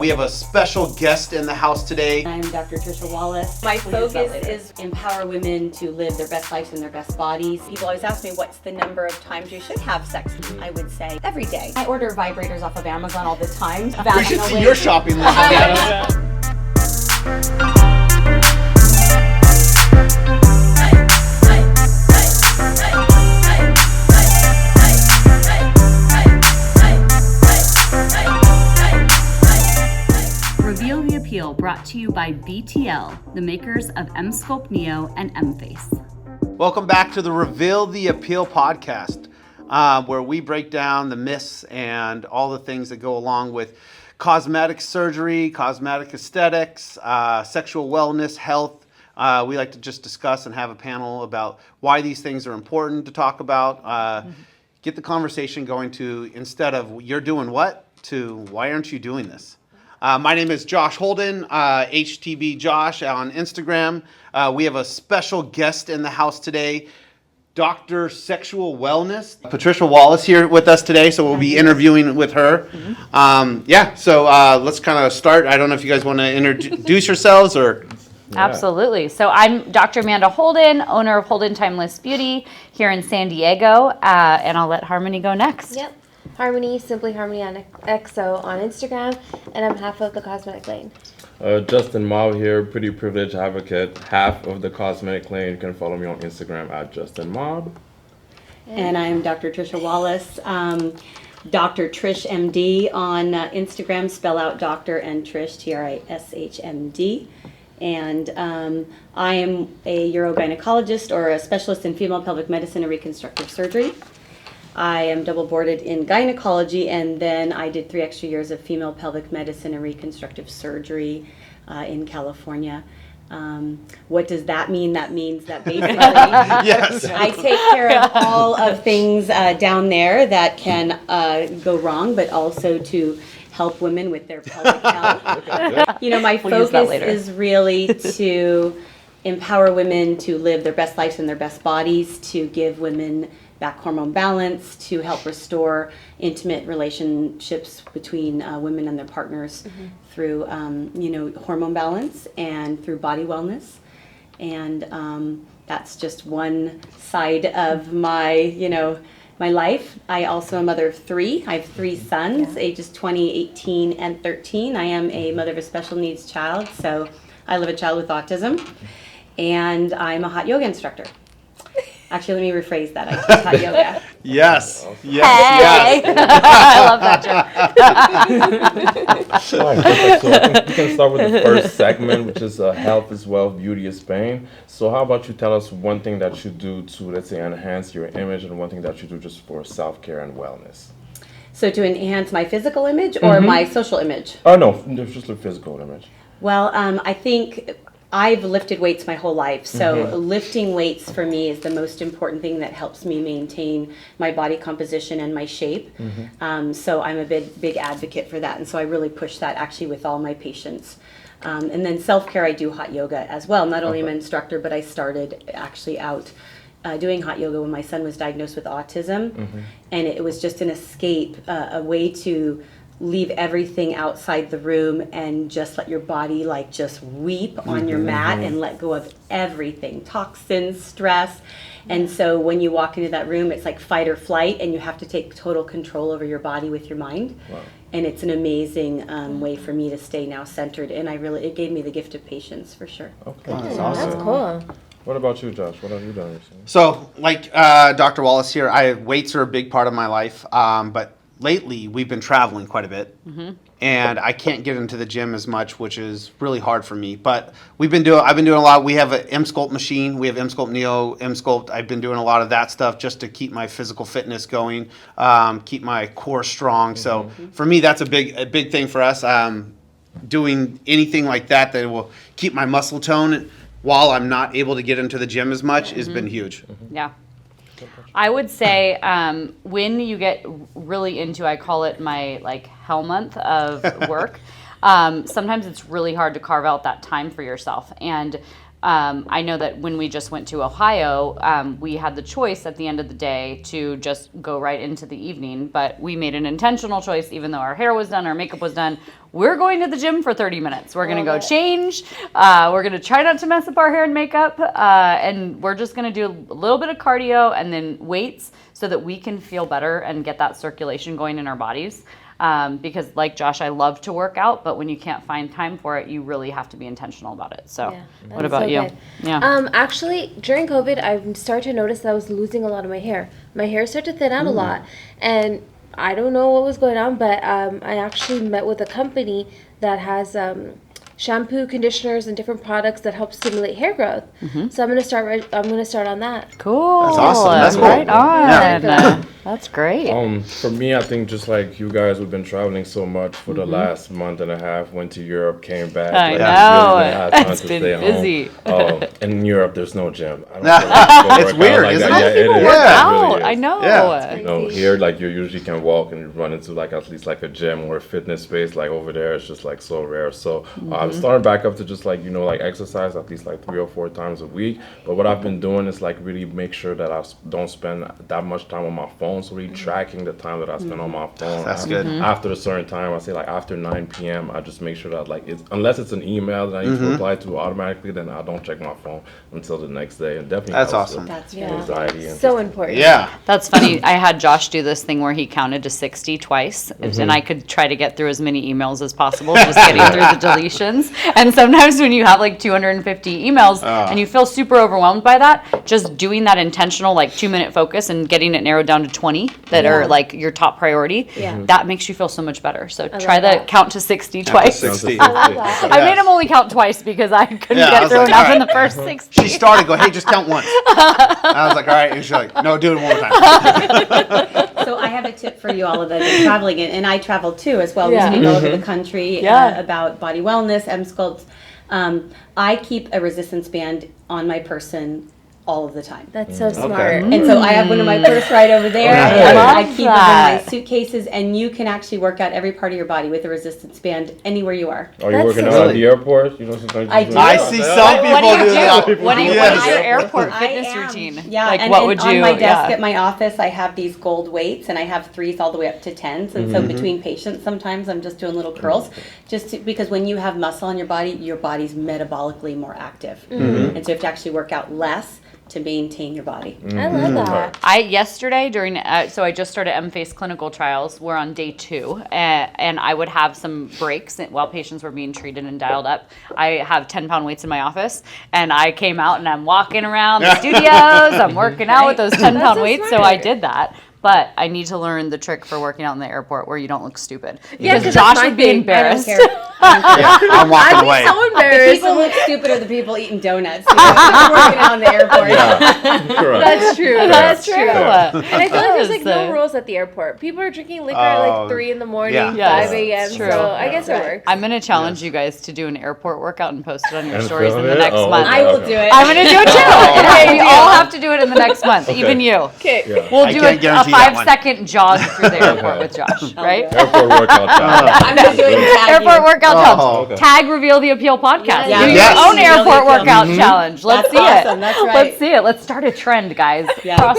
We have a special guest in the house today. I'm Dr. Patricia Wallace. My focus is empower women to live their best lives in their best bodies. People always ask me what's the number of times you should have sex. I would say every day. I order vibrators off of Amazon all the time. We should see your shopping list. Reveal the Appeal, brought to you by BTL, the makers of EMSculpt Neo and EMFace. Welcome back to the Reveal the Appeal podcast, where we break down the myths and all the things that go along with cosmetic surgery, cosmetic aesthetics, sexual wellness, health. We like to just discuss and have a panel about why these things are important to talk about. Get the conversation going to, instead of you're doing what, to why aren't you doing this? My name is Josh Holden, HTB Josh on Instagram. We have a special guest in the house today, Dr. Sexual Wellness, Patricia Wallace here with us today, so we'll be interviewing with her. So let's kind of start. I don't know if you guys want to introduce yourselves or... Yeah. Absolutely. So I'm Dr. Amanda Holden, owner of Holden Timeless Beauty here in San Diego, and I'll let Harmony go next. Yep. Harmony, Simply Harmony on EXO on Instagram, and I'm half of the Cosmetic Lane. Justin Mao here, pretty privileged advocate, half of the Cosmetic Lane. You can follow me on Instagram at Justin Mao. And I'm Dr. Patricia Wallace, Dr. Trish MD on Instagram, spell out Dr. and Trish, TRISHMD. And I am a urogynecologist or a specialist in female pelvic medicine and reconstructive surgery. I am double boarded in gynecology, and then I did 3 extra years of female pelvic medicine and reconstructive surgery in California. What does that mean? That means that basically Yes. I take care of all of things down there that can go wrong, but also to help women with their pelvic health. You know, my focus is really to empower women to live their best lives in their best bodies, to give women back hormone balance, to help restore intimate relationships between women and their partners through, hormone balance and through body wellness. And that's just one side of my, my life. I also am a mother of 3. I have 3 sons, ages 20, 18, and 13. I am a mother of a special needs child, so I live a child with autism. And I'm a hot yoga instructor. Actually, let me rephrase that. I teach hot yoga. Yes. Hey. I love that joke. All right, perfect. So I think we can start with the first segment, which is health is wealth, beauty is pain. So how about you tell us one thing that you do to, let's say, enhance your image, and one thing that you do just for self-care and wellness? So to enhance my physical image or my social image? Oh, no, just the physical image. Well, I think I've lifted weights my whole life, so lifting weights for me is the most important thing that helps me maintain my body composition and my shape. So I'm a big advocate for that, and so I really push that actually with all my patients. And then self-care, I do hot yoga as well. Not only am I an instructor, but I started actually out doing hot yoga when my son was diagnosed with autism, and it was just an escape, a way to leave everything outside the room and just let your body just weep on your mat and let go of everything, toxins, stress. And so when you walk into that room, it's like fight or flight, and you have to take total control over your body with your mind. Wow. And it's an amazing way for me to stay now centered, and it gave me the gift of patience for sure. Okay, That's awesome. That's cool. What about you, Josh? What have you done recently? So, like Dr. Wallace here, weights are a big part of my life, but lately we've been traveling quite a bit, and I can't get into the gym as much, which is really hard for me. But I've been doing a lot. We have an EMSculpt machine. We have EMSculpt Neo, EMSculpt. I've been doing a lot of that stuff just to keep my physical fitness going, keep my core strong. So for me, that's a big thing for us. Doing anything like that will keep my muscle tone while I'm not able to get into the gym as much has been huge. Yeah. I would say when you get really into, I call it my hell month of work, sometimes it's really hard to carve out that time for yourself. And I know that when we just went to Ohio, we had the choice at the end of the day to just go right into the evening, but we made an intentional choice, even though our hair was done, our makeup was done. We're going to the gym for 30 minutes. We're going to go change. We're going to try not to mess up our hair and makeup. And we're just going to do a little bit of cardio and then weights so that we can feel better and get that circulation going in our bodies. Because like Josh, I love to work out, but when you can't find time for it, you really have to be intentional about it. So what about you? Good. Yeah. Actually, during COVID, I started to notice that I was losing a lot of my hair. My hair started to thin out a lot. And I don't know what was going on, but I actually met with a company that has shampoo, conditioners, and different products that help stimulate hair growth. So I'm gonna start on that. Cool. That's awesome. That's cool. Right on. Yeah. That's great. For me, I think just like you guys, we've been traveling so much for the last month and a half. Went to Europe, came back. I like, know. really had time It's to been stay busy. Home. In Europe, there's no gym. I don't feel like I go It's work weird, out like isn't that. it? Yeah, it is. Yeah. It really Out. is. I know. Yeah. You know, here, like, you usually can walk and run into, like, at least, like, a gym or a fitness space. Like, over there, it's just, like, so rare. So, I'm starting back up to just, like, you know, like, exercise at least, like, 3 or 4 times a week. But what I've been doing is, like, really make sure that I don't spend that much time on my phone. So, really tracking the time that I spend on my phone. That's good. After a certain time, I say, like, after 9 p.m., I just make sure that, like, unless it's an email that I need to reply to automatically, then I don't check my phone until the next day. And definitely That's helps awesome. with That's anxiety. And So important. Yeah. That's funny. I had Josh do this thing where he counted to 60 twice, and I could try to get through as many emails as possible, just getting through the deletions. And sometimes when you have like 250 emails and you feel super overwhelmed by that, just doing that intentional like 2-minute focus and getting it narrowed down to 20 that are like your top priority, that makes you feel so much better. So try the that. count to 60 twice. 60. I love that. I made him only count twice because I couldn't Yeah, I get was through like, enough all in right. the first 60. She started go, hey, just count once. I was like, all right. And she's like, no, do it one more time. So I have a tip for you all of that are traveling, and I travel too as well. Yeah. We speak all over the country Yeah. about body wellness, M-Sculpt. I keep a resistance band on my person all of the time. That's so smart. And so I have one in my purse right over there. Okay. And Love I keep that. them in my suitcases, and you can actually work out every part of your body with a resistance band anywhere you are. Are you That's working so out at sweet. the airport? You know, sometimes I you do. do I that. see Yeah. some people What do you do that. do? What Yes. is your airport I fitness am. routine? Yeah, Like and, what and would on you? my desk at my office, I have these gold weights, and I have 3s all the way up to 10s. And Mm-hmm. so between patients, sometimes I'm just doing little curls, because when you have muscle on your body's metabolically more active, Mm-hmm. and so you have to actually work out less to maintain your body. I love that. Yesterday during so I just started M-Face clinical trials. We're on day 2, and I would have some breaks while patients were being treated and dialed up. I have 10-pound weights in my office, and I came out and I'm walking around the studios. I'm working out with those 10-pound so weights, so smart. I did that. But I need to learn the trick for working out in the airport where you don't look stupid. Yeah, Because 'cause Josh that's my would be thing. I don't embarrassed. I don't care. I'm walking I'd away. be so The embarrassed. people who look stupid are the people eating donuts. You know, if you're working out in the airport. Correct. That's true. That's That's true. true. And I feel like there's like Yes. no rules at the airport. People are drinking liquor at Oh, like 3 in the morning, yeah. 5 Yes, a.m. true. So I guess it works. I'm going to challenge you guys to do an airport workout and post it on your And stories film in the it? next Oh, month. I will do it. I'm going to do it too. Oh. Okay, we all have to do it in the next month, even you. Okay. Yeah. We'll I do can't a guarantee that one. 5-second jog through the airport with Josh, right? Airport workout challenge. I'm going to do it in tag Airport you. workout Oh. challenge. Okay. Tag Reveal the Appeal podcast. Yeah. Do Yes. your own Reveal the airport Appeal. workout challenge. Let's That's see it. awesome. That's right. Let's see it. Let's start a trend, guys. Yeah. Across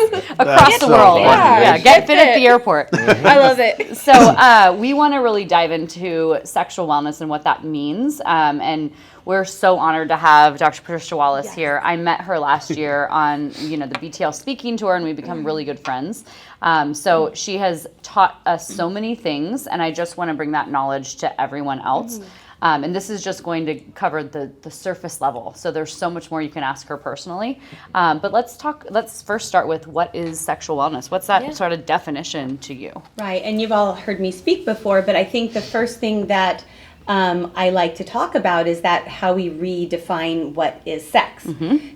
the so world. funny. Yeah, get fit at the airport. I love it. So we want to really dive into sexual wellness and what that means. And we're so honored to have Dr. Patricia Wallace here. I met her last year on the BTL speaking tour, and we become really good friends. So she has taught us so many things, and I just want to bring that knowledge to everyone else. And this is just going to cover the surface level. So there's so much more you can ask her personally. But let's first start with, what is sexual wellness? What's that sort of definition to you? Right, and you've all heard me speak before, but I think the first thing that I like to talk about is that how we redefine what is sex.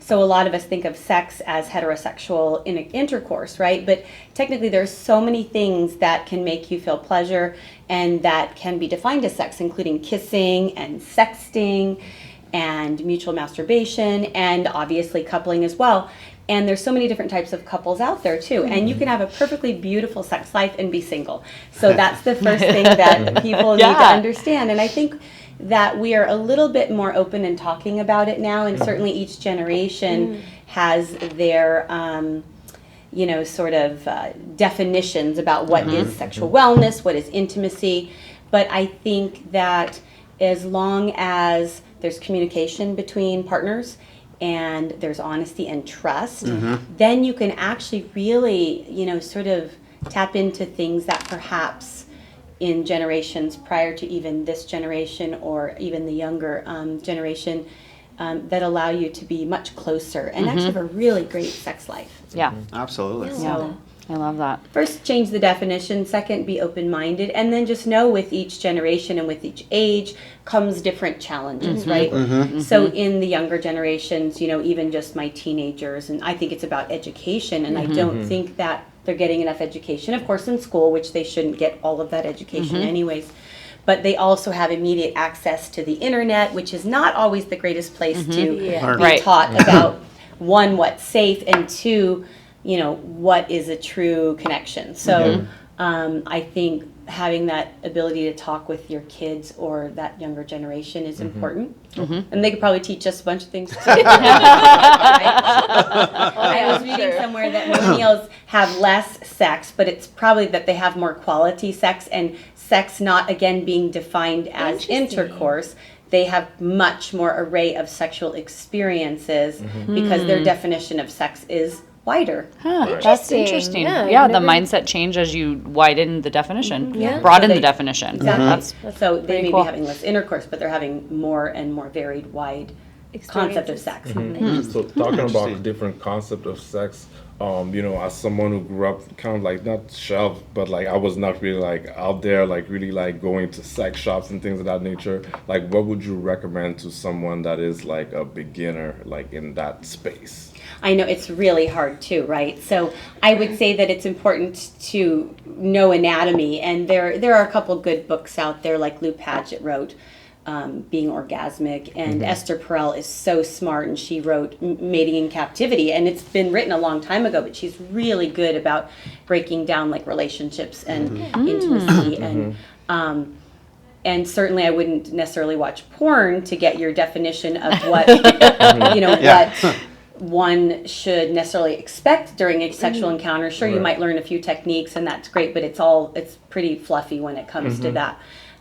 So a lot of us think of sex as heterosexual intercourse, right? But technically there's so many things that can make you feel pleasure and that can be defined as sex, including kissing and sexting and mutual masturbation and obviously coupling as well. And there's so many different types of couples out there too. And you can have a perfectly beautiful sex life and be single. So that's the first thing that people need to understand. And I think, that we are a little bit more open in talking about it now, and certainly each generation has their sort of definitions about what is sexual wellness, what is intimacy. But I think that as long as there's communication between partners and there's honesty and trust, then you can actually really, sort of tap into things that perhaps in generations prior to even this generation or even the younger generation that allow you to be much closer and actually have a really great sex life. Yeah. Absolutely. So I love that. first, change the definition. Second, be open-minded. And then just know with each generation and with each age comes different challenges, right? So in the younger generations, even just my teenagers, and I think it's about education, and I don't think that they're getting enough education, of course, in school, which they shouldn't get all of that education anyways. But they also have immediate access to the internet, which is not always the greatest place to be Right. taught about, one, what's safe, and two, what is a true connection. So I think having that ability to talk with your kids or that younger generation is important. And they could probably teach us a bunch of things too. Right? I was reading somewhere that millennials have less sex, but it's probably that they have more quality sex, and sex not, again, being defined as intercourse. They have much more array of sexual experiences because their definition of sex is wider. That's interesting. Yeah, The mindset change as you widen the definition, Yeah. broaden So the they- definition. Exactly. That's So they may cool. be having less intercourse, but they're having more and more varied, wide concept of sex. So talking about the different concept of sex, as someone who grew up kind of like not shelved, but like I was not really like out there, like really like going to sex shops and things of that nature. Like, what would you recommend to someone that is like a beginner, like in that space? I know it's really hard too, right? So I would say that it's important to know anatomy, and there are a couple good books out there, like Lou Paget wrote Being Orgasmic, and Esther Perel is so smart, and she wrote Mating in Captivity, and it's been written a long time ago, but she's really good about breaking down like relationships and intimacy and certainly I wouldn't necessarily watch porn to get your definition of what what one should necessarily expect during a sexual encounter. Sure, you might learn a few techniques, and that's great, but it's pretty fluffy when it comes to that.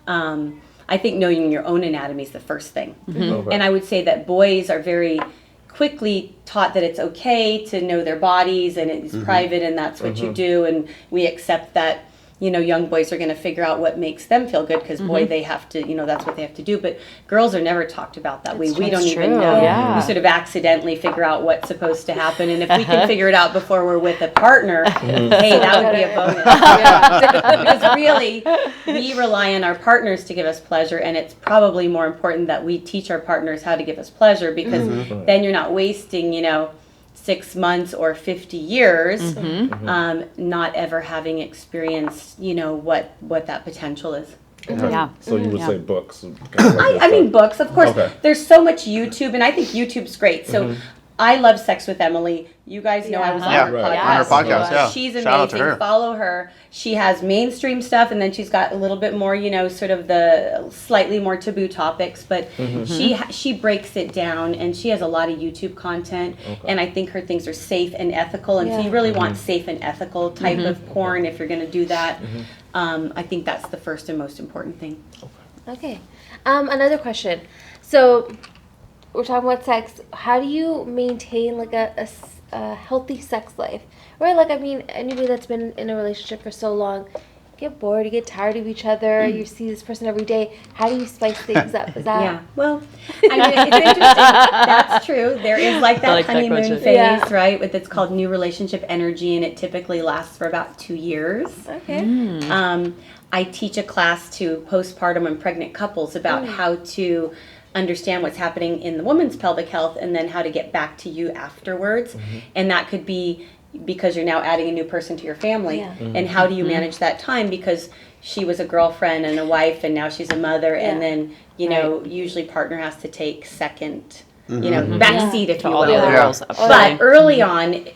I think knowing your own anatomy is the first thing. And I would say that boys are very quickly taught that it's okay to know their bodies, and it's private, and that's what you do, and we accept that young boys are going to figure out what makes them feel good, because boy, they have to, that's what they have to do. But girls are never talked about that way. We don't even true, know. yeah. We sort of accidentally figure out what's supposed to happen. And if we can figure it out before we're with a partner, hey, that would be a bonus. Because really, we rely on our partners to give us pleasure. And it's probably more important that we teach our partners how to give us pleasure, because then you're not wasting, 6 months or 50 years, not ever having experienced, what that potential is. Yeah. So you would say books? I mean, books, of course. Okay. There's so much YouTube, and I think YouTube's great. So I love Sex with Emily. You guys know I was on Yeah, her right. podcast. On her podcast, yeah. She's Shout out to amazing. her. Follow her. She has mainstream stuff, and then she's got a little bit more, sort of the slightly more taboo topics. But she breaks it down, and she has a lot of YouTube content. And I think her things are safe and ethical. And so you really want safe and ethical type of porn if you're going to do that. I think that's the first and most important thing. Okay. Another question. So we're talking about sex. How do you maintain like a healthy sex life? Or like, I mean, anybody that's been in a relationship for so long, you get bored, you get tired of each other, you see this person every day. How do you spice things up? Is that Yeah, well, I mean, it's interesting. That's true. There is like that like that honeymoon question. phase, Yeah. right? It's called new relationship energy, and it typically lasts for about 2 years. okay? I teach a class to postpartum and pregnant couples about how to understand what's happening in the woman's pelvic health, and then how to get back to you afterwards. And that could be because you're now adding a new person to your family. Yeah. And how do you manage that time? Because she was a girlfriend and a wife, and now she's a mother, and then, usually partner has to take second, back seat, if you All the will. other Yeah. roles. But early on,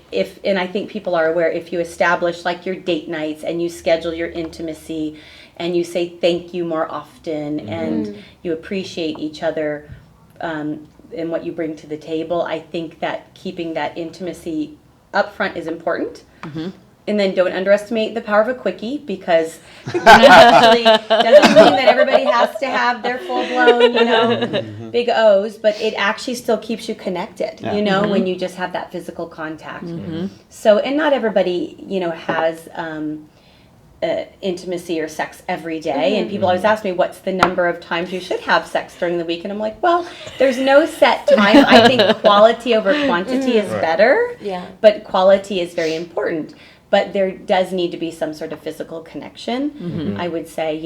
and I think people are aware, if you establish like your date nights and you schedule your intimacy and you say thank you more often, and you appreciate each other and what you bring to the table, I think that keeping that intimacy up front is important. And then don't underestimate the power of a quickie, because it actually doesn't mean that everybody has to have their full-blown, big O's, but it actually still keeps you connected, when you just have that physical contact. So, and not everybody, has intimacy or sex every day. And people always ask me, what's the number of times you should have sex during the week? And I'm like, well, there's no set time. I think quality over quantity is better, but quality is very important. But there does need to be some sort of physical connection. I would say,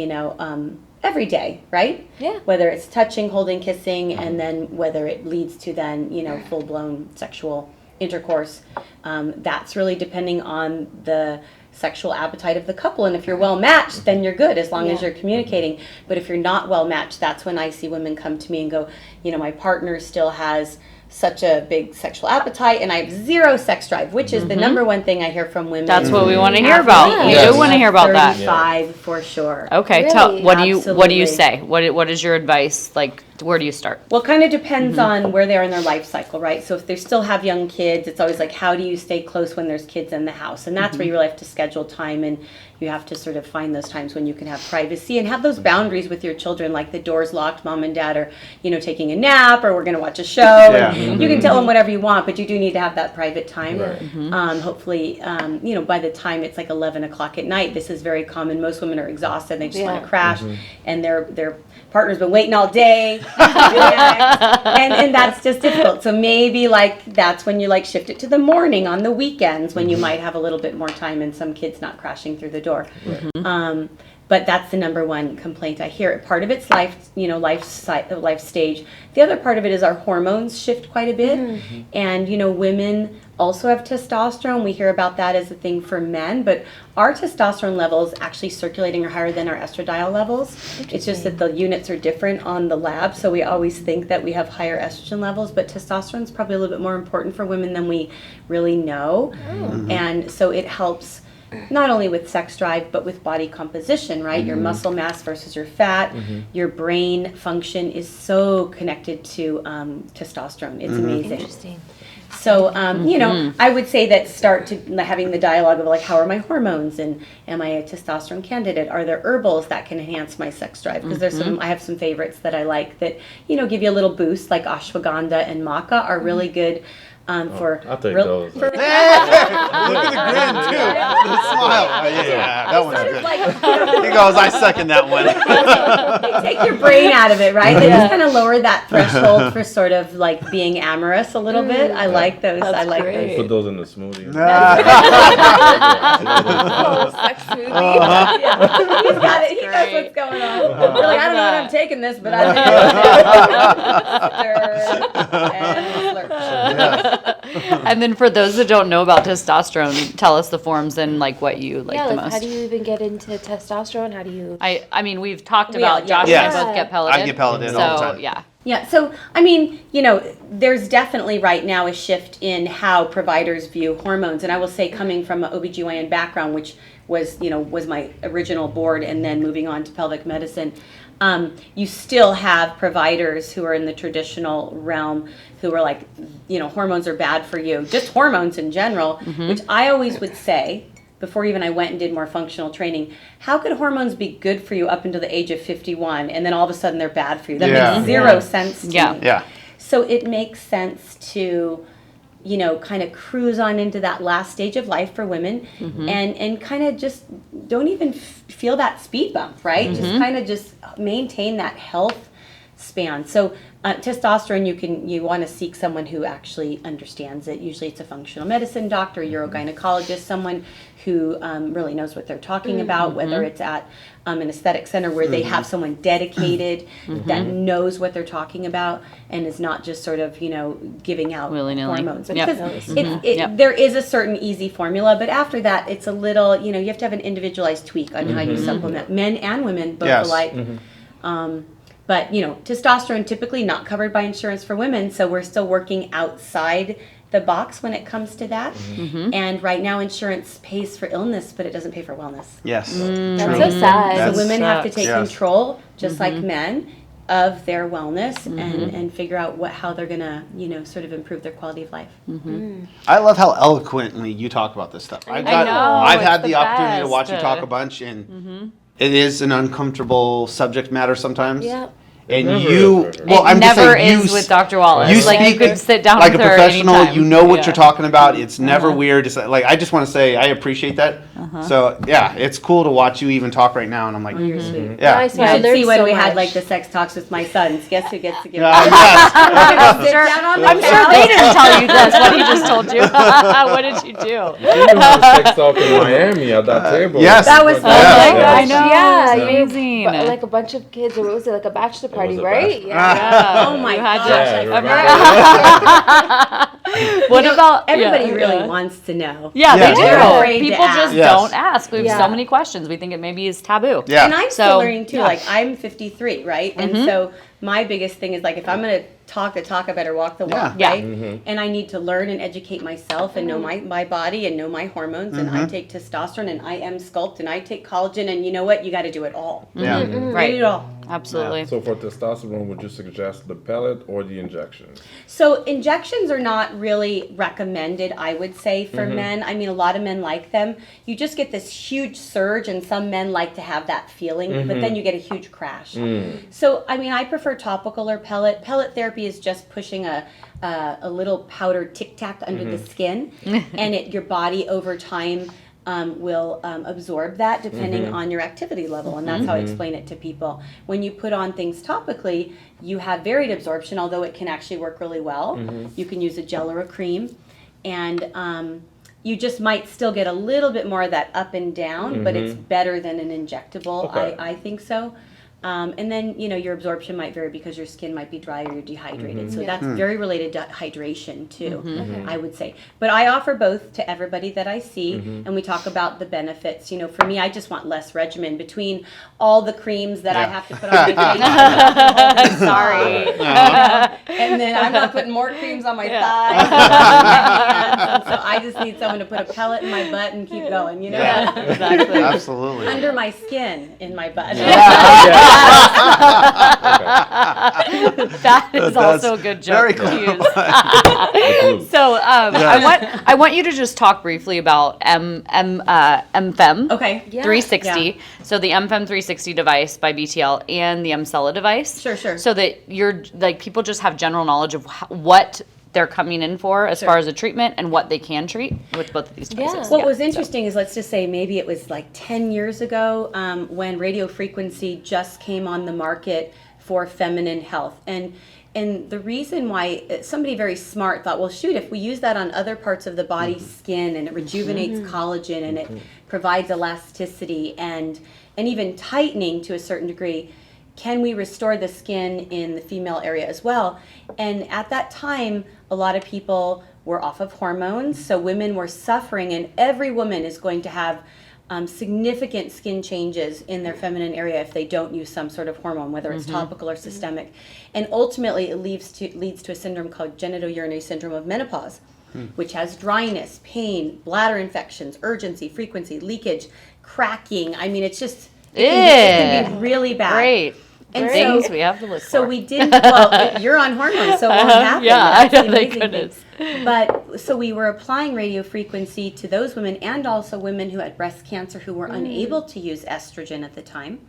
every day, right? Yeah. Whether it's touching, holding, kissing, and then whether it leads to then, full-blown sexual intercourse. That's really depending on the sexual appetite of the couple. And if you're well matched, then you're good, as long as you're communicating. But if you're not well matched, that's when I see women come to me and go, my partner still has such a big sexual appetite and I have zero sex drive, which is the number one thing I hear from women. That's what we want to hear about. We do want to hear about that. 35 for sure. Okay, Really? what do you Absolutely. say? What is your advice? Like, where do you start? Well, it kind of depends on where they are in their life cycle, right? So if they still have young kids, it's always like, how do you stay close when there's kids in the house? And that's where you really have to schedule time, and you have to sort of find those times when you can have privacy and have those boundaries with your children, like the door's locked, mom and dad are, taking a nap, or we're going to watch a show. And you can tell them whatever you want, but you do need to have that private time. Hopefully, by the time it's like 11 o'clock at night, this is very common. Most women are exhausted. They just want to crash, and their partner's been waiting all day. and that's just difficult. So maybe that's when you shift it to the morning on the weekends, when you might have a little bit more time and some kids not crashing through the door. But that's the number one complaint I hear. Part of it's life stage. The other part of it is our hormones shift quite a bit. And, women also have testosterone. We hear about that as a thing for men, but our testosterone levels actually circulating are higher than our estradiol levels. It's just that the units are different on the lab, so we always think that we have higher estrogen levels, but testosterone is probably a little bit more important for women than we really know. And so it helps not only with sex drive, but with body composition, right? Your muscle mass versus your fat. Your brain function is so connected to testosterone. It's amazing. Interesting. So, I would say that start to having the dialogue of how are my hormones, and am I a testosterone candidate? Are there herbals that can enhance my sex drive? Because there's I have some favorites that I like that, give you a little boost, like ashwagandha and maca are really good. For I'll take those. Look at the grin, too. The smile. That one's good. He goes, I second that one. They take your brain out of it, right? They just kind of lower that threshold for sort of being amorous a little bit. I like those. I like those. Put those in the smoothie. Sex smoothie. He's got it. He knows what's going on. You're like, I don't know when I'm taking this, but I stir and slurp. And then for those that don't know about testosterone, tell us the forms and what you like the most. How do you even get into testosterone? How do you? I mean, we've talked about Josh Yes. and I both get pelleted. I get pelleted all the time. Yeah. Yeah, so there's definitely right now a shift in how providers view hormones, and I will say, coming from an OBGYN background, which was my original board, and then moving on to pelvic medicine, you still have providers who are in the traditional realm who are hormones are bad for you, just hormones in general, which I always would say, before even I went and did more functional training, how could hormones be good for you up until the age of 51, and then all of a sudden they're bad for you? That makes zero sense to me. Yeah. So it makes sense to, kind of cruise on into that last stage of life for women, and kind of just don't even feel that speed bump, right? Just kind of just maintain that health span. So testosterone, you want to seek someone who actually understands it. Usually it's a functional medicine doctor, urogynecologist, someone who really knows what they're talking about, whether it's at an aesthetic center where they have someone dedicated that knows what they're talking about and is not just sort of, giving out willy-nilly hormones. Yep. Because there is a certain easy formula, but after that, it's a little, you have to have an individualized tweak on how you supplement, men and women both alike. But, testosterone typically not covered by insurance for women, so we're still working outside the box when it comes to that. And right now insurance pays for illness, but it doesn't pay for wellness. Yes. That's so sad. So women have to take Yes. control, just like men, of their wellness and figure out how they're gonna, sort of improve their quality of life. I love how eloquently you talk about this stuff. I've it's had the the opportunity to best. watch you talk a bunch, and it is an uncomfortable subject matter sometimes. Yeah. And Never you, is. well, It I'm just never saying, is with Dr. Wallace. You Like, you speak could sit down like with a her professional. anytime. You know what Yeah. you're talking about. It's never weird. It's like I just want to say I appreciate that. So yeah, it's cool to watch you even talk right now, and I'm like, You're sweet. yeah. Nice. You I should learned see when so we had much. like the sex talks with my sons. Guess who gets to give Yes. Sit down on the I'm sure couch. they didn't tell you this, what he just told you. What did you do? You even had a sex talk in Miami at that table. yes. That was so Yeah. good. I know. Yeah, it's you were amazing. like a bunch of kids, or what was it, like a bachelor party, a right? bachelor- Oh my You had gosh! to- Yeah, I remember? What about Everybody yeah, really yeah. wants to know. Yeah, Yeah. they do. They're afraid to People ask. just Yes. don't ask. We have Yeah. so many questions. We think it maybe is taboo. Yeah. And I'm So, still learning too. yeah. Like I'm 53, right? And so my biggest thing is like if I'm gonna talk the talk, I better walk the walk, Yeah. right? And I need to learn and educate myself and know my body and know my hormones. And I take testosterone and I am sculpt and I take collagen and you know what? You got to do it all. Yeah. You do Right. it all. Absolutely. So for testosterone, would you suggest the pellet or the injection? So injections are not really recommended, I would say, for men. I mean, a lot of men like them. You just get this huge surge, and some men like to have that feeling, but then you get a huge crash. So, I mean, I prefer topical or pellet. Pellet therapy is just pushing a little powder tic tac under the skin, and your body over time will absorb that depending on your activity level, and that's how I explain it to people. When you put on things topically, you have varied absorption, although it can actually work really well. You can use a gel or a cream, and you just might still get a little bit more of that up and down, but it's better than an injectable. Okay. I think so. And then, your absorption might vary because your skin might be dry or you're dehydrated. So that's very related to hydration too, I would say. But I offer both to everybody that I see, and we talk about the benefits. For me, I just want less regimen between all the creams that I have to put on my face. Sorry. And then I'm not putting more creams on my thighs. And so I just need someone to put a pellet in my butt and keep going, Yeah. Exactly. Absolutely. Under my skin in my butt. That is also a good joke very to cool. use. So I want you to just talk briefly about EMFEMME. Okay. Yeah. 360. Yeah. So the EMFEMME 360 device by BTL and the EMSELLA device. Sure. So that people just have general knowledge of what they're coming in for as far as a treatment and what they can treat with both of these devices. What was interesting is, let's just say maybe it was like 10 years ago when radio frequency just came on the market for feminine health. And the reason why somebody very smart thought, well, shoot, if we use that on other parts of the body, skin, and it rejuvenates collagen and it provides elasticity and even tightening to a certain degree, can we restore the skin in the female area as well? And at that time, a lot of people were off of hormones, so women were suffering, and every woman is going to have significant skin changes in their feminine area if they don't use some sort of hormone, whether it's topical or systemic. And ultimately, it leads to a syndrome called genitourinary syndrome of menopause, which has dryness, pain, bladder infections, urgency, frequency, leakage, cracking. I mean, it's just, it can be really bad. Great. And Things so, we have to look so for. we didn't, well, you're on hormones, so it won't happen. Yeah, That's the I know, thank amazing thing. goodness. But, so we were applying radio frequency to those women and also women who had breast cancer who were unable to use estrogen at the time.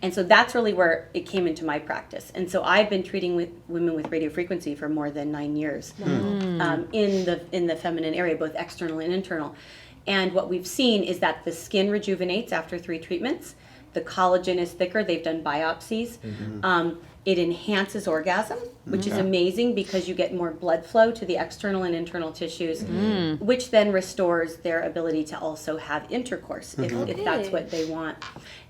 And so that's really where it came into my practice. And so I've been treating women with radio frequency for more than 9 years in the feminine area, both external and internal. And what we've seen is that the skin rejuvenates after 3 treatments. The collagen is thicker. They've done biopsies. It enhances orgasm, which is amazing because you get more blood flow to the external and internal tissues, which then restores their ability to also have intercourse if that's what they want.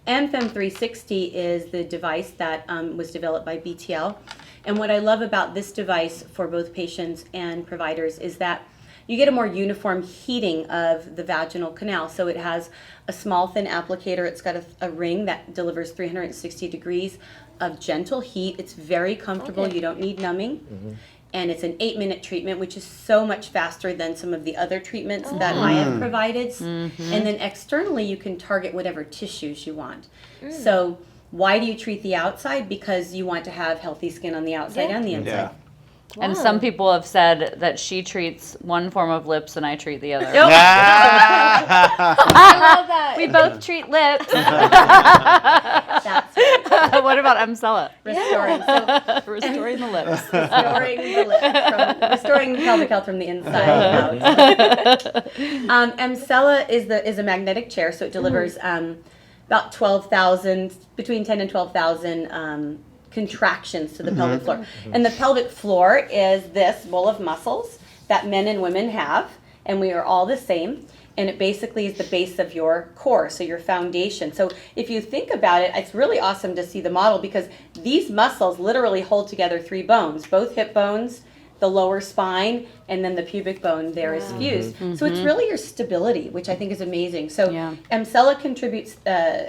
EMFEMME 360 is the device that was developed by BTL. And what I love about this device for both patients and providers is that you get a more uniform heating of the vaginal canal. So it has a small, thin applicator. It's got a ring that delivers 360 degrees of gentle heat. It's very comfortable. You don't need numbing. and it's an 8-minute treatment, which is so much faster than some of the other treatments that I have provided. And then externally, you can target whatever tissues you want. So why do you treat the outside? Because you want to have healthy skin on the outside and the inside. Yeah. And some people have said that she treats one form of lips and I treat the other. I love that. We both treat lips. That's right. What about EMSELLA? Restoring. So Restoring the lips. restoring the lips, restoring pelvic health from the inside out. EMSELLA is a magnetic chair, so it delivers about 12,000, between 10 and 12,000 contractions to the pelvic floor. And the pelvic floor is this bowl of muscles that men and women have, and we are all the same. And it basically is the base of your core, so your foundation. So if you think about it, it's really awesome to see the model because these muscles literally hold together 3 bones, both hip bones, the lower spine, and then the pubic bone there is fused. So it's really your stability, which I think is amazing. So EMSELLA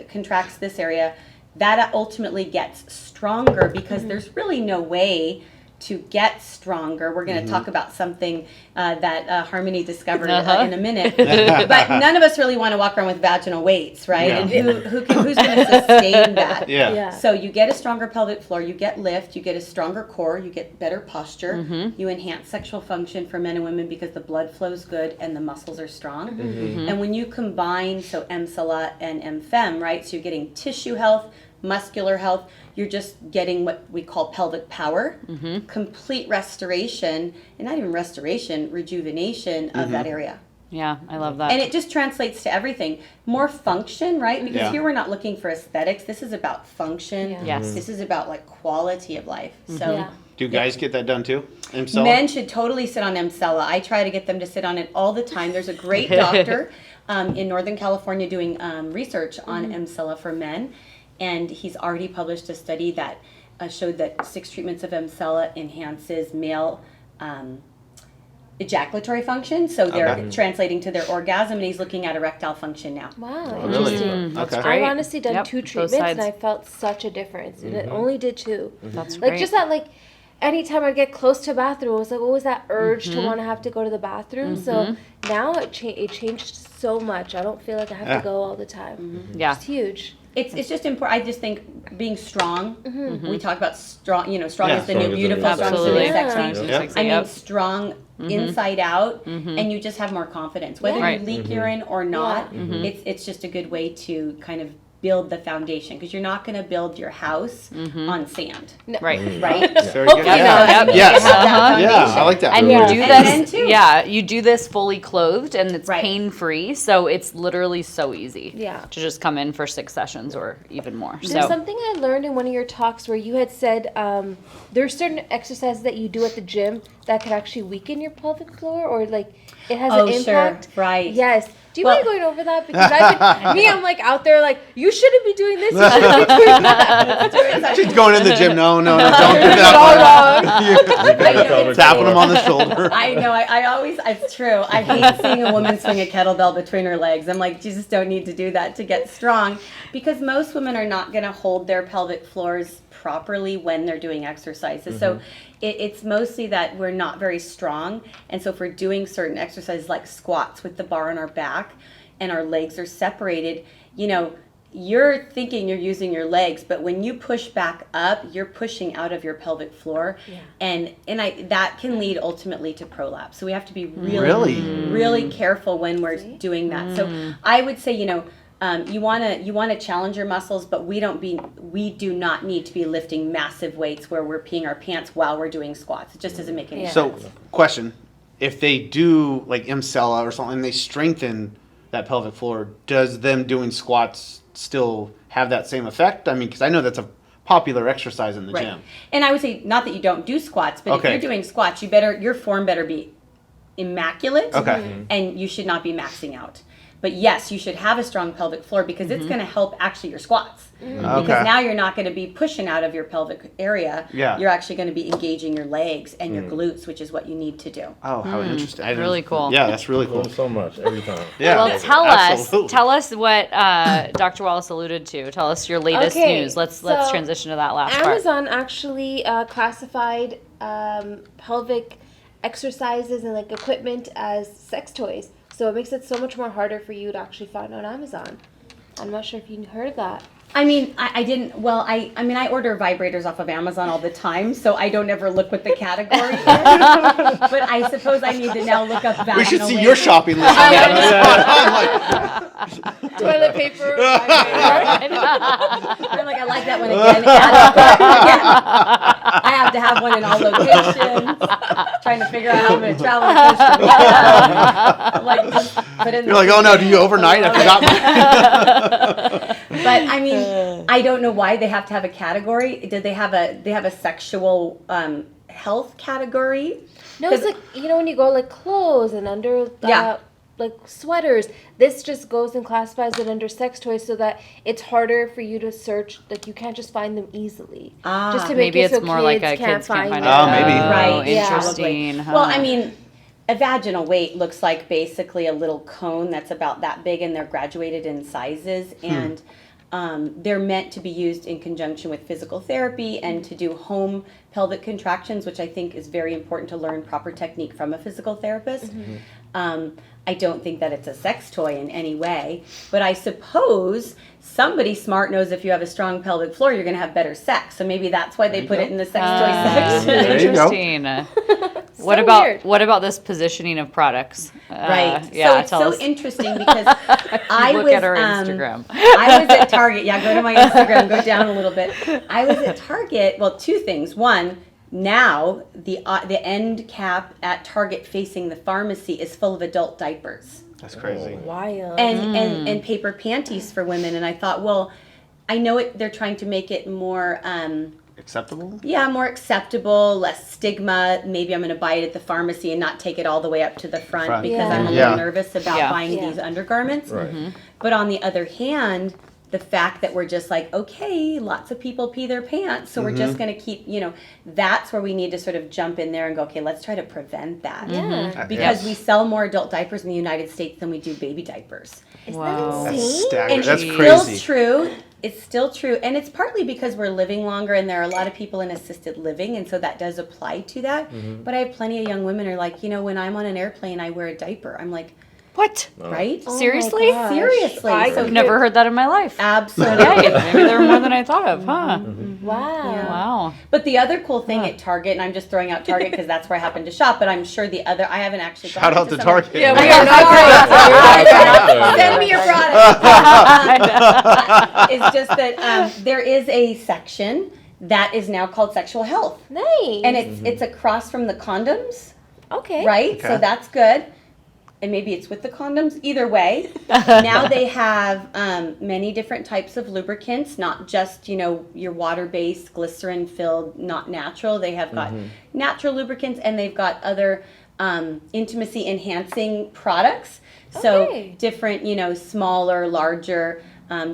contracts this area. That ultimately gets stronger because there's really no way to get stronger. We're going to talk about something that Harmony discovered in a minute. But none of us really want to walk around with vaginal weights, right? And who's going to sustain that? So you get a stronger pelvic floor, you get lift, you get a stronger core, you get better posture, you enhance sexual function for men and women because the blood flows good and the muscles are strong. And when you combine, so EMSELLA and EMFEMME, right? So you're getting tissue health, muscular health, you're just getting what we call pelvic power, complete restoration, and not even restoration, rejuvenation of that area. Yeah, I love that. And it just translates to everything. More function, right? Because here we're not looking for aesthetics. This is about function. Yes. This is about like quality of life. So Do guys get that done too? EMSELLA? men should totally sit on EMSELLA. I try to get them to sit on it all the time. There's a great doctor in Northern California doing research on EMSELLA for men. And he's already published a study that showed that 6 treatments of EMSELLA enhances male ejaculatory function. So they're translating to their orgasm, and he's looking at erectile function now. Wow, Really? interesting. Okay. I've Great. honestly done Yep, 2 both treatments, and sides. I felt such a difference. And it only did 2. That's Like great. just that, like anytime I get close to a bathroom, it was like, what was that urge to want to have to go to the bathroom? So now it changed so much. I don't feel like I have to go all the time. Yeah. It's huge. It's just important. I just think being strong. We talk about strong. You know, strong Yeah. is the Strong new is the beautiful. new Strong is the Absolutely. new Yeah. sexy. Yep. I mean, strong inside out, and you just have more confidence. Whether Right. you leak urine or not, it's just a good way to kind of build the foundation because you're not going to build your house on sand, Right. right? Very good. Hopefully Yeah. not. You Yes. have that Yeah, foundation. I like that. And you do And men this, too. you do this fully clothed, and it's Right. pain-free, so it's literally so easy Yeah. to just come in for 6 sessions or even more. There's So something I learned in one of your talks where you had said there's certain exercises that you do at the gym that could actually weaken your pelvic floor or like it has Oh, an impact. sure. Right. Yes. Do you Well- mind going over that? Because I'm like out there like, you shouldn't be doing this, you shouldn't be doing that. She's going in the gym. No, don't do that. Tapping him on the shoulder. I know. I always. It's true. I hate seeing a woman swing a kettlebell between her legs. I'm like, Jesus, don't need to do that to get strong, because most women are not going to hold their pelvic floors properly when they're doing exercises. So it's mostly that we're not very strong, and so if we're doing certain exercises like squats with the bar on our back, and our legs are separated, you know. You're thinking you're using your legs, but when you push back up, you're pushing out of your pelvic floor, and that can lead ultimately to prolapse. So we have to be really careful when we're doing that. So I would say, you want to challenge your muscles, but we do not need to be lifting massive weights where we're peeing our pants while we're doing squats. It just doesn't make any sense. So, question: if they do like EMSELLA or something, and they strengthen that pelvic floor, does them doing squats still have that same effect? I mean, because I know that's a popular exercise in the Right. gym. And I would say not that you don't do squats, but if you're doing squats, your form better be immaculate, and you should not be maxing out. But yes, you should have a strong pelvic floor because it's going to help actually your squats. Because now you're not going to be pushing out of your pelvic area. Yeah. You're actually going to be engaging your legs and your glutes, which is what you need to do. Oh, how interesting. I didn't- Really cool. Yeah, that's really cool. Learn so much every time. Yeah. Well, Absolutely. tell us what Dr. Wallace alluded to. Tell us your latest news. Let's so transition to that last part. Amazon actually classified pelvic exercises and like equipment as sex toys. So it makes it so much more harder for you to actually find on Amazon. I'm not sure if you heard of that. I mean, I didn't. Well, I mean, I order vibrators off of Amazon all the time, so I don't ever look what the category is. But I suppose I need to now look up vaginal. We should see your shopping list. On Amazon. Toilet paper. I'm like, I like that one again. Add it again. I have to have one in all locations. Trying to figure out how I'm going to travel. I'm like, just put in. You're like, oh no, do you overnight? I forgot. But I mean, I don't know why they have to have a category. Did they have a sexual health category? No, it's like, you know, when you go like clothes and under Yeah. like sweaters, this just goes and classifies it under sex toys so that it's harder for you to search. Like you can't just find them easily. Just to make Maybe it it's so more like a kids kids can't find it. Oh, maybe. Right, yeah. Interesting. Well, I mean, a vaginal weight looks like basically a little cone that's about that big, and they're graduated in sizes, and they're meant to be used in conjunction with physical therapy and to do home pelvic contractions, which I think is very important to learn proper technique from a physical therapist. I don't think that it's a sex toy in any way, but I suppose somebody smart knows if you have a strong pelvic floor, you're going to have better sex. So maybe that's why they put it in the sex toy section. There you go. Interesting. So What about this positioning of products? Right. Yeah. So Tell it's us. so interesting because I Look was at our Instagram. I was at Target. Yeah, go to my Instagram. Go down a little bit. I was at Target. Well, two things. One, now the end cap at Target facing the pharmacy is full of adult diapers That's crazy. Wild. and paper panties for women. And I thought, well, I know it. They're trying to make it more. Acceptable? Yeah, more acceptable, less stigma. Maybe I'm going to buy it at the pharmacy and not take it all the way up to the front because I'm a Yeah. little nervous about Yeah. buying Yeah. these undergarments. Right. But on the other hand, the fact that we're just like, okay, lots of people pee their pants, so we're just going to keep, that's where we need to sort of jump in there and go, okay, let's try to prevent that. Yeah. Because we sell more adult diapers in the United States than we do baby diapers. Isn't Wow. that That's insane? staggering. And That's it's crazy. still true. It's still true. And it's partly because we're living longer and there are a lot of people in assisted living. And so that does apply to that. But I have plenty of young women who are like, when I'm on an airplane, I wear a diaper. I'm like, What? right? Oh my Seriously? gosh. Seriously. I So I've never heard that in my life. Absolutely. Okay, maybe there were more than I thought of, huh? Wow. Wow. But the other cool thing at Target, and I'm just throwing out Target because that's where I happen to shop, but I'm sure I haven't actually gone Shout out into to some of- Target. Yeah, we I are know, not sorry. Send me your product. It's just that there is a section that is now called sexual health. Nice. And it's across from the condoms, okay. right? Okay. So that's good. And maybe it's with the condoms. Either way, now they have many different types of lubricants, not just, your water-based, glycerin-filled, not natural. They have got natural lubricants, and they've got other intimacy-enhancing products. So Okay. different, smaller, larger,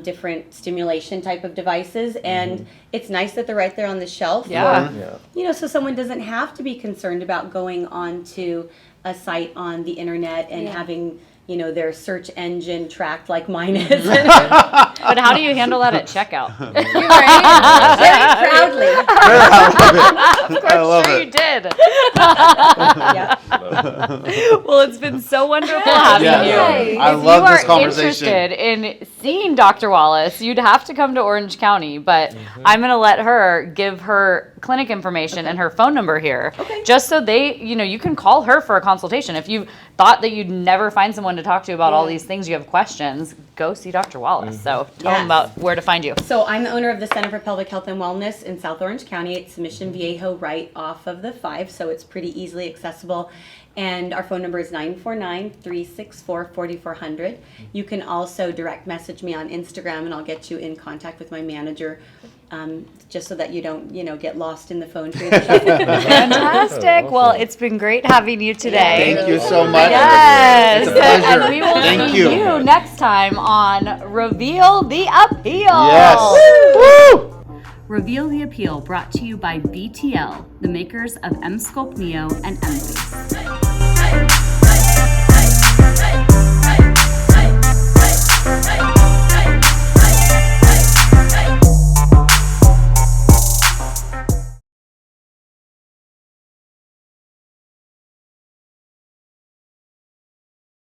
different stimulation type of devices. And it's nice that they're right there on the shelf. Yeah. Yeah. So someone doesn't have to be concerned about going on to a site on the internet and Yeah. having, their search engine tracked like mine is. But how do you handle that at checkout? Very proudly. I love Sure it. you did. Yeah. Well, it's been so wonderful having Yeah. you. I If love you this are conversation. interested in seeing Dr. Wallace, you'd have to come to Orange County, but I'm going to let her give her clinic information and her phone number here. Okay. Just so you can call her for a consultation. If you thought that you'd never find someone to talk to about all these things, you have questions, go see Dr. Wallace. So tell them Yes. about where to find you. So I'm the owner of the Center for Pelvic Health and Wellness in South Orange County. It's Mission Viejo right off of the 5, so it's pretty easily accessible. And our phone number is 949-364-4400. You can also direct message message me on Instagram, and I'll get you in contact with my manager, just so that you don't, get lost in the phone tree. Fantastic. Well, it's been great having you today. Thank you so much. Yes. It's a pleasure. And we will Thank see you. you next time on Reveal the Appeal. Yes. Woo! Reveal the Appeal brought to you by BTL, the makers of EMSCOPE Neo and EMFEMME.